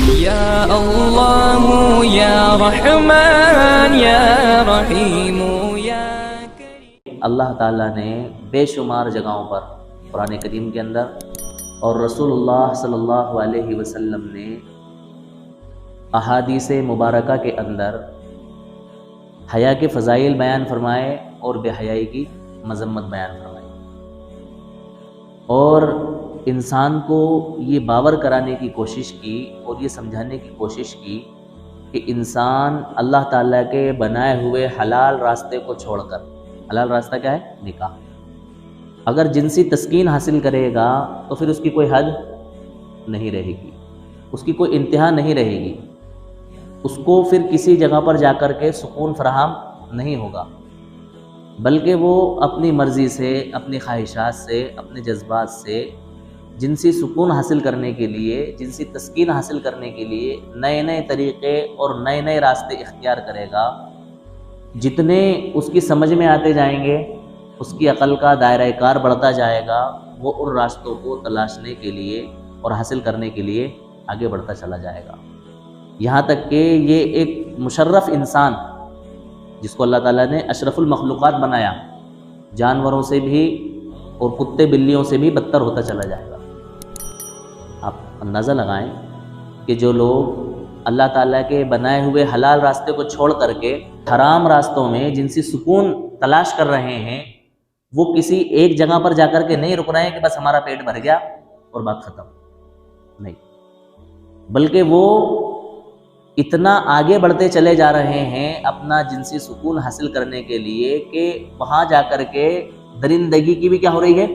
یا اللہ یا رحمان یا رحیم یا کریم۔ اللہ تعالیٰ نے بے شمار جگہوں پر قرآن کریم کے اندر اور رسول اللہ صلی اللہ علیہ وسلم نے احادیث مبارکہ کے اندر حیا کے فضائل بیان فرمائے اور بے حیائی کی مذمت بیان فرمائی، اور انسان کو یہ باور کرانے کی کوشش کی اور یہ سمجھانے کی کوشش کی کہ انسان اللہ تعالیٰ کے بنائے ہوئے حلال راستے کو چھوڑ کر، حلال راستہ کیا ہے؟ نکاح، اگر جنسی تسکین حاصل کرے گا تو پھر اس کی کوئی حد نہیں رہے گی، اس کی کوئی انتہا نہیں رہے گی، اس کو پھر کسی جگہ پر جا کر کے سکون فراہم نہیں ہوگا، بلکہ وہ اپنی مرضی سے، اپنی خواہشات سے، اپنے جذبات سے جنسی سکون حاصل کرنے کے لیے، جنسی تسکین حاصل کرنے کے لیے نئے نئے طریقے اور نئے نئے راستے اختیار کرے گا۔ جتنے اس کی سمجھ میں آتے جائیں گے، اس کی عقل کا دائرہ کار بڑھتا جائے گا، وہ ان راستوں کو تلاشنے کے لیے اور حاصل کرنے کے لیے آگے بڑھتا چلا جائے گا، یہاں تک کہ یہ ایک مشرف انسان جس کو اللہ تعالیٰ نے اشرف المخلوقات بنایا، جانوروں سے بھی اور کتے بلیوں سے بھی بدتر ہوتا چلا جائے گا۔ آپ اندازہ لگائیں کہ جو لوگ اللہ تعالیٰ کے بنائے ہوئے حلال راستے کو چھوڑ کر کے حرام راستوں میں جنسی سکون تلاش کر رہے ہیں، وہ کسی ایک جگہ پر جا کر کے نہیں رک رہے ہیں کہ بس ہمارا پیٹ بھر گیا اور بات ختم، نہیں، بلکہ وہ اتنا آگے بڑھتے چلے جا رہے ہیں اپنا جنسی سکون حاصل کرنے کے لیے کہ وہاں جا کر کے درندگی کی بھی کیا ہو رہی ہے؟